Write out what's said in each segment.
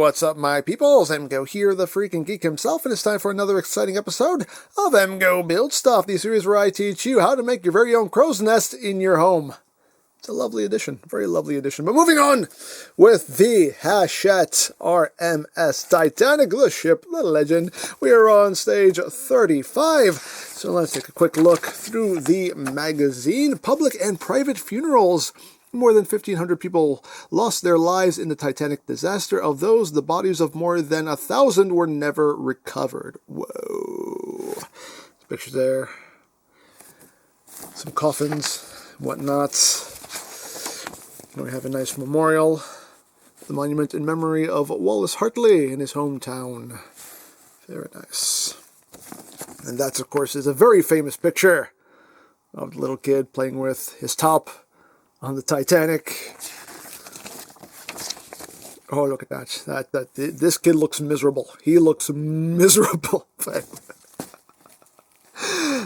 What's up, my peoples? EmGo here, the freaking geek himself, and it's time for another exciting episode of EmGo Build Stuff, the series where I teach you how to make your very own crow's nest in your home. It's a lovely addition, very lovely addition. But moving on with the Hachette R.M.S. Titanic, the ship, the legend. We are on stage 35. So let's take a quick look through the magazine. Public and private funerals. More than 1,500 people lost their lives in the Titanic disaster. Of those, the bodies of more than 1,000 were never recovered. Whoa. Pictures there. Some coffins, whatnot. And we have a nice memorial. The monument in memory of Wallace Hartley in his hometown. Very nice. And that, of course, is a very famous picture of the little kid playing with his top on the Titanic. Oh, look at that. This kid looks miserable. He looks miserable.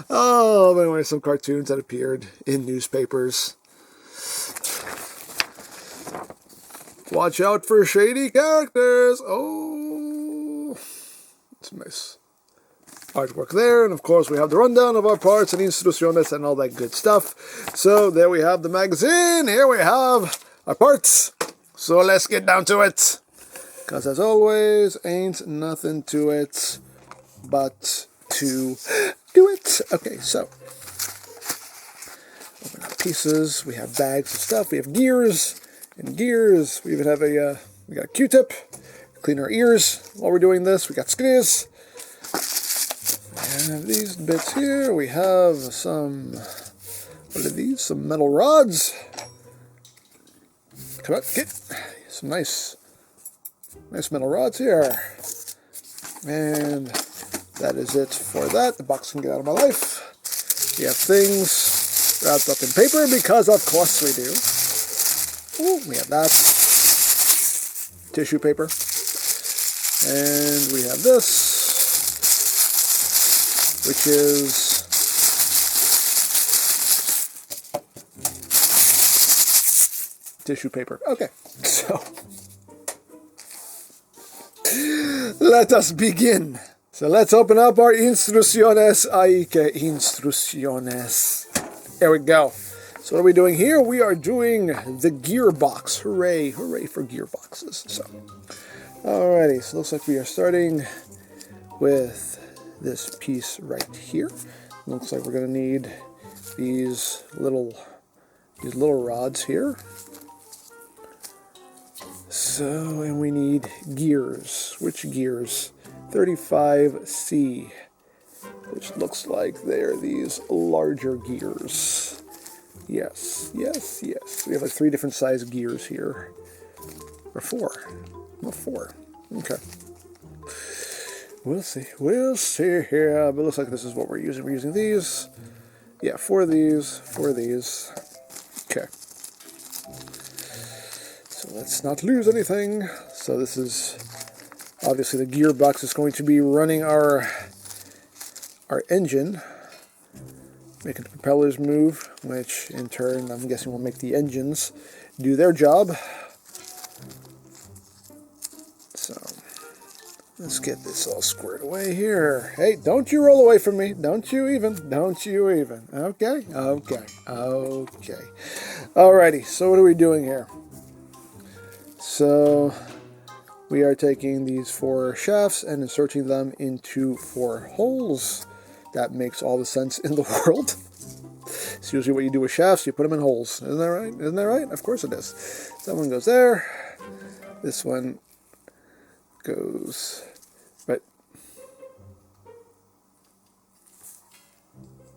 Oh, but anyway, some cartoons that appeared in newspapers. Watch out for shady characters. Oh, it's nice artwork there, and of course we have the rundown of our parts and instrucciones and all that good stuff. So there we have the magazine, here we have our parts, so let's get down to it, because as always, ain't nothing to it but to do it. Okay, so open our pieces, we have bags of stuff, we have gears, and gears, we even have we got a Q-tip, clean our ears while we're doing this, we got skis. And these bits here, we have some, what are these? Some metal rods. Come on, get some nice metal rods here. And that is it for that. The box can get out of my life. We have things wrapped up in paper because of course we do. Ooh, we have that. Tissue paper. And we have this, which is tissue paper. Okay, so let us begin. So let's open up our instrucciones. Ay, que instrucciones. There we go. So what are we doing here? We are doing the gearbox. Hooray, hooray for gearboxes. So, alrighty, so looks like we are starting with this piece right here. Looks like we're going to need these little rods here. So, and we need gears. Which gears? 35C, which looks like they're these larger gears. Yes, yes, yes. We have like 3 different size gears here. Or 4. Well, 4. Okay. We'll see here, but it looks like this is what we're using. We're using these. Yeah, 4 of these, 4 of these. Okay. So let's not lose anything. So this is, obviously the gearbox is going to be running our engine, making the propellers move, which in turn, I'm guessing will make the engines do their job. So let's get this all squared away here. Hey, don't you roll away from me. Don't you even. Okay, okay, okay. Alrighty, so what are we doing here? So we are taking these 4 shafts and inserting them into 4 holes. That makes all the sense in the world. It's usually what you do with shafts, you put them in holes. Isn't that right? Isn't that right? Of course it is. That one goes there. This one goes right.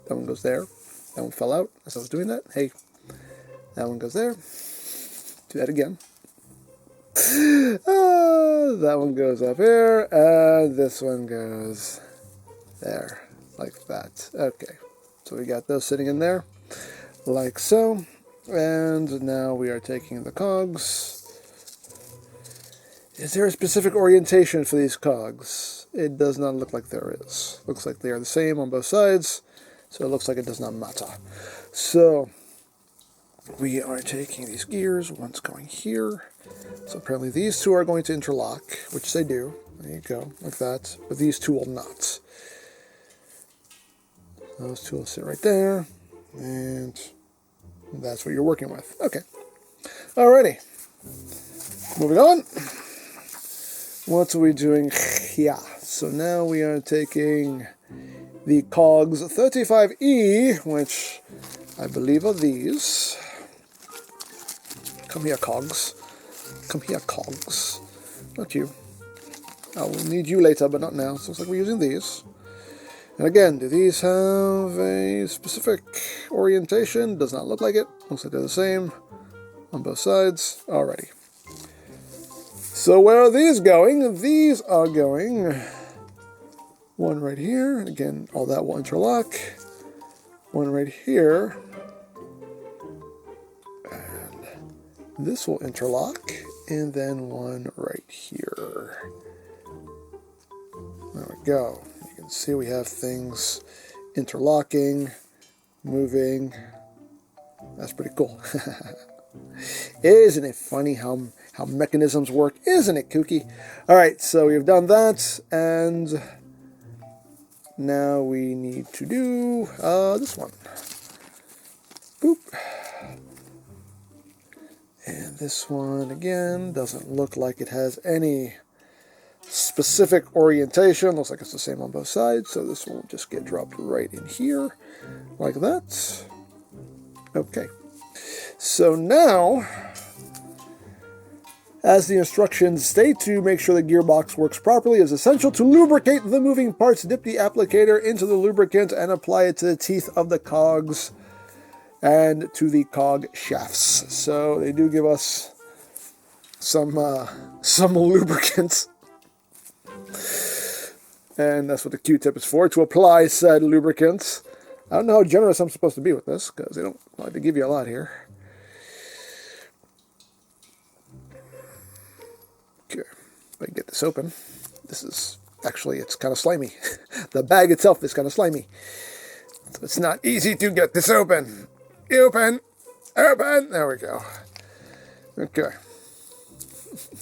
That one goes there. That one fell out as I was doing that. Hey, that one goes there. Do that again. That one goes up here, and this one goes there, like that. Okay, so we got those sitting in there, like so. And now we are taking the cogs. Is there a specific orientation for these cogs? It does not look like there is. Looks like they are the same on both sides, so it looks like it does not matter. So we are taking these gears, one's going here. So apparently these two are going to interlock, which they do. There you go, like that. But these two will not. Those two will sit right there. And that's what you're working with. Okay. Alrighty. Moving on. What are we doing? Yeah. So now we are taking the cogs 35E, which I believe are these. Come here, cogs. Come here, cogs. Not you. I will need you later, but not now. So it's like we're using these. And again, do these have a specific orientation? Does not look like it. Looks like they're the same on both sides. Alrighty. So where are these going? These are going one right here. And again, all that will interlock. One right here. And this will interlock. And then one right here. There we go. You can see we have things interlocking, moving. That's pretty cool. Isn't it funny how mechanisms work? Isn't it kooky? All right, so we've done that, and now we need to do this one. Boop. And this one, again, doesn't look like it has any specific orientation. Looks like it's the same on both sides, so this will just get dropped right in here, like that. Okay. So now, as the instructions state, to make sure the gearbox works properly, it is essential to lubricate the moving parts. Dip the applicator into the lubricant and apply it to the teeth of the cogs and to the cog shafts. So they do give us some lubricants. And that's what the Q-tip is for, to apply said lubricants. I don't know how generous I'm supposed to be with this, because they don't like to give you a lot here. Okay, if I can get this open. This is, actually, it's kind of slimy. The bag itself is kind of slimy. So it's not easy to get this open. Open! Open! There we go. Okay.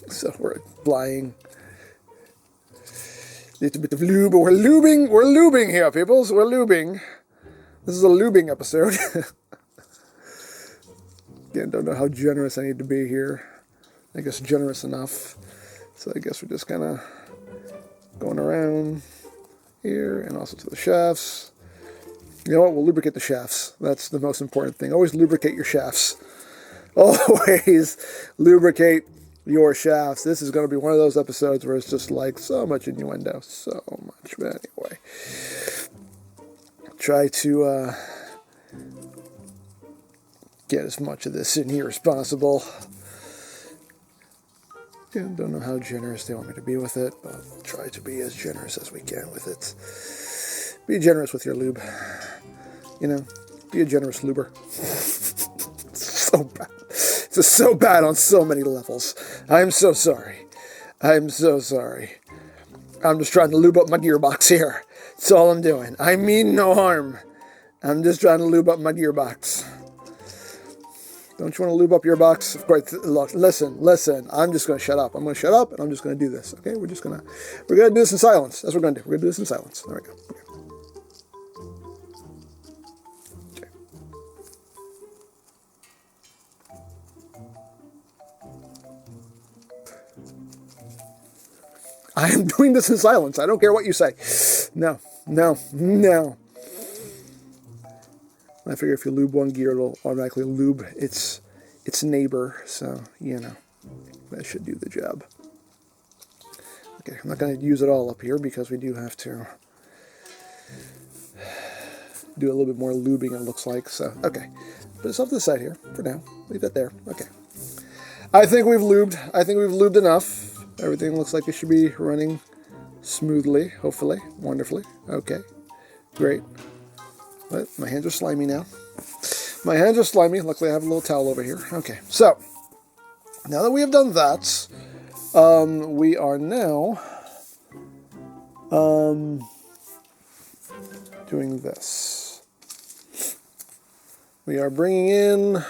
So we're applying a little bit of lube. We're lubing here, peoples. We're lubing. This is a lubing episode. Again, don't know how generous I need to be here. I guess generous enough. So I guess we're just kind of going around here and also to the shafts. You know what? We'll lubricate the shafts. That's the most important thing. Always lubricate your shafts. Always lubricate your shafts. This is going to be one of those episodes where it's just like so much innuendo. So much. But anyway. Try to get as much of this in here as possible. Yeah, don't know how generous they want me to be with it, but we'll try to be as generous as we can with it. Be generous with your lube. You know, be a generous luber. It's so bad. It's just so bad on so many levels. I'm so sorry. I'm so sorry. I'm just trying to lube up my gearbox here. That's all I'm doing. I mean no harm. I'm just trying to lube up my gearbox. Don't you want to lube up your box? Of course. Look, listen. I'm just going to shut up. I'm going to shut up, and I'm just going to do this. Okay? We're going to do this in silence. That's what we're going to do. We're going to do this in silence. There we go. Okay. I am doing this in silence. I don't care what you say. No. I figure if you lube one gear, it'll automatically lube its neighbor. So, you know, that should do the job. Okay, I'm not going to use it all up here because we do have to do a little bit more lubing, it looks like. So, okay. Put this off to the side here for now. Leave that there. Okay. I think we've lubed. I think we've lubed enough. Everything looks like it should be running smoothly, hopefully, wonderfully. Okay, great. But my hands are slimy now. My hands are slimy. Luckily, I have a little towel over here. Okay, so now that we have done that, we are now doing this. We are bringing in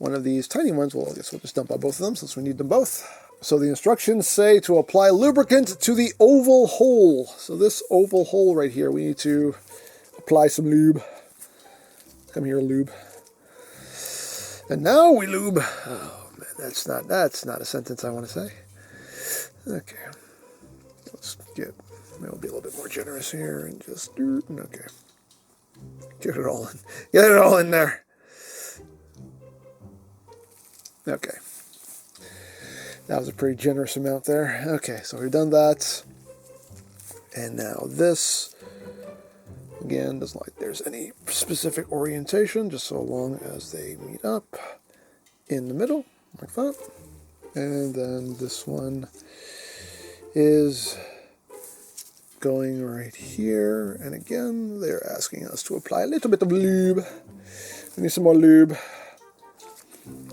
one of these tiny ones. Well, I guess we'll just dump out both of them since we need them both. So the instructions say to apply lubricant to the oval hole. So this oval hole right here, we need to apply some lube. Come here, lube. And now we lube. Oh man, that's not a sentence I want to say. Okay, let's get. We'll be a little bit more generous here and just okay. Get it all in. Get it all in there. Okay. That was a pretty generous amount there. Okay, so we've done that. And now this, again, doesn't like there's any specific orientation, just so long as they meet up in the middle, like that. And then this one is going right here. And again, they're asking us to apply a little bit of lube. We need some more lube.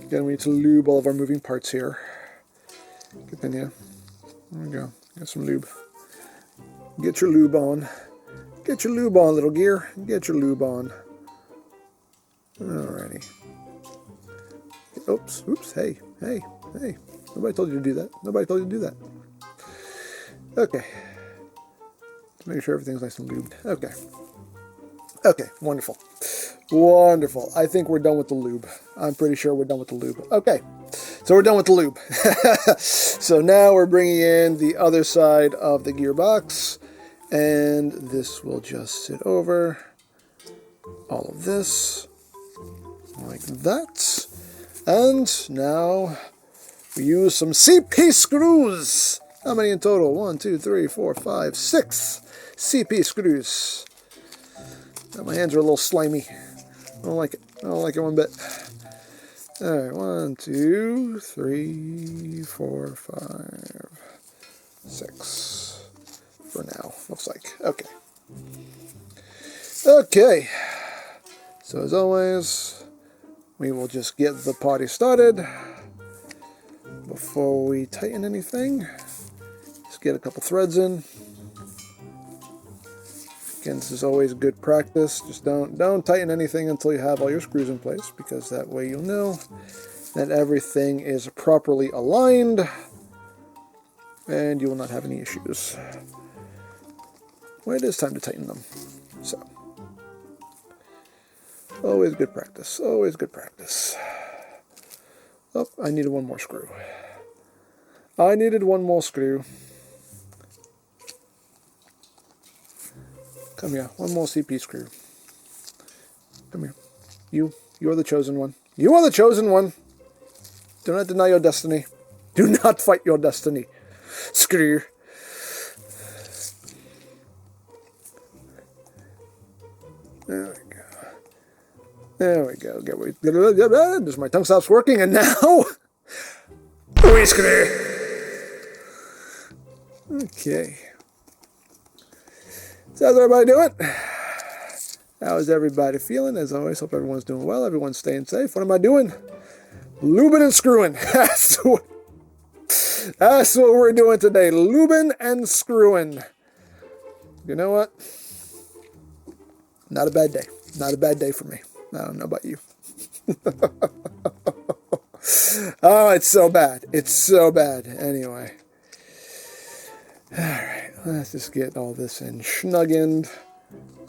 Again, we need to lube all of our moving parts here. Continue. There we go. Get some lube. Get your lube on. Get your lube on, little gear. Get your lube on. Alrighty. Oops. Oops. Hey. Hey. Hey. Nobody told you to do that. Nobody told you to do that. Okay. Make sure everything's nice and lubed. Okay. Okay. Wonderful. Wonderful. I think we're done with the lube. I'm pretty sure we're done with the lube. Okay. So we're done with the lube. So now we're bringing in the other side of the gearbox. And this will just sit over all of this. Like that. And now we use some CP screws. How many in total? 1, 2, 3, 4, 5, 6 CP screws. Now my hands are a little slimy. I don't like it. I don't like it one bit. Alright, 1, 2, 3, 4, 5, 6. For now, looks like. Okay. Okay. So as always, we will just get the party started. Before we tighten anything, just get a couple threads in. Again, this is always good practice. Just don't tighten anything until you have all your screws in place, because that way you'll know that everything is properly aligned and you will not have any issues when it is time to tighten them. So, always good practice. Always good practice. Oh, I needed one more screw. I needed one more screw. Come here, one more CP screw. Come here. You are the chosen one. You are the chosen one. Do not deny your destiny. Do not fight your destiny. Screw. There we go. There we go. Just my tongue stops working, and now we screw. Okay. So how's everybody doing? How is everybody feeling? As always, hope everyone's doing well. Everyone's staying safe. What am I doing? Lubing and screwing. That's what we're doing today. Lubing and screwing. You know what? Not a bad day. Not a bad day for me. I don't know about you. Oh, it's so bad. It's so bad. Anyway. Alright, let's just get all this in schnuggened.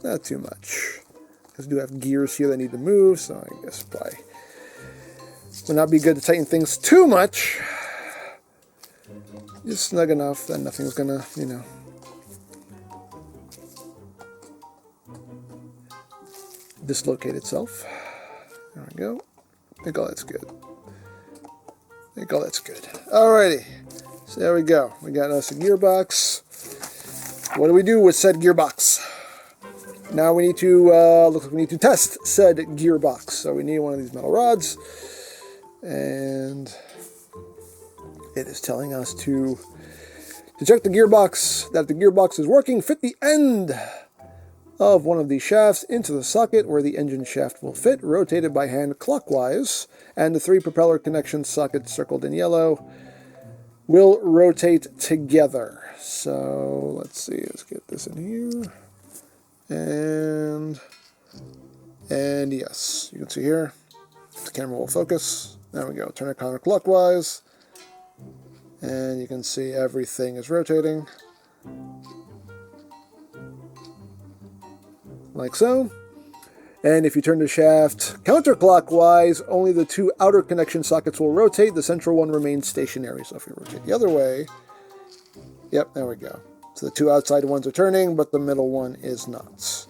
Not too much. Because we do have gears here that need to move, so I guess probably would not be good to tighten things too much. Just snug enough that nothing's gonna, you know, dislocate itself. There we go. I think all that's good. I think all that's good. Alrighty. So there we go. We got us a gearbox. What do we do with said gearbox? Now we need to looks like we need to test said gearbox. So we need one of these metal rods, and it is telling us to check the gearbox, that the gearbox is working. Fit the end of one of these shafts into the socket where the engine shaft will fit, rotated by hand clockwise, and the 3 propeller connection sockets circled in yellow will rotate together. So let's see, let's get this in here. And yes, you can see here, the camera will focus. There we go. Turn it counterclockwise. And you can see everything is rotating. Like so. And if you turn the shaft counterclockwise, only the 2 outer connection sockets will rotate. The central one remains stationary. So if you rotate the other way, yep, there we go. So the 2 outside ones are turning, but the middle one is not.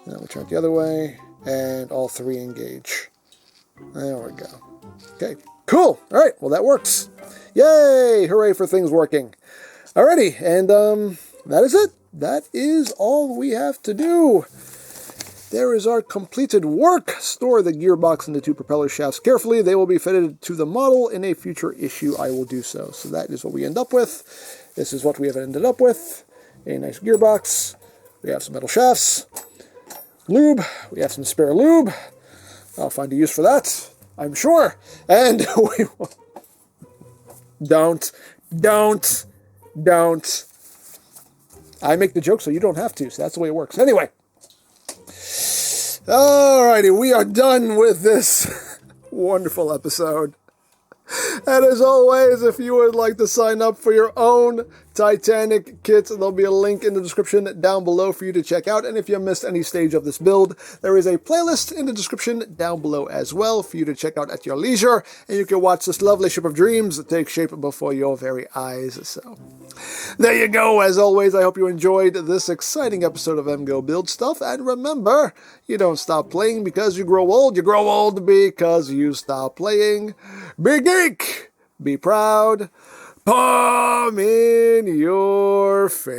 And then we turn it the other way, and all 3 engage. There we go. Okay, cool. All right, well, that works. Yay! Hooray for things working. Alrighty, and that is it. That is all we have to do. There is our completed work. Store the gearbox and the 2 propeller shafts carefully. They will be fitted to the model. In a future issue, I will do so. So that is what we end up with. This is what we have ended up with. A nice gearbox. We have some metal shafts. Lube. We have some spare lube. I'll find a use for that, I'm sure. And we will... Don't. I make the joke so you don't have to, so that's the way it works. Anyway. Alrighty, we are done with this wonderful episode. And as always, if you would like to sign up for your own Titanic kits, there'll be a link in the description down below for you to check out. And if you missed any stage of this build, there is a playlist in the description down below as well for you to check out at your leisure. And you can watch this lovely ship of dreams take shape before your very eyes. So there you go. As always, I hope you enjoyed this exciting episode of EmGo Build Stuff. And remember, you don't stop playing because you grow old. You grow old because you stop playing. Be geek! Be proud! Palm in your face!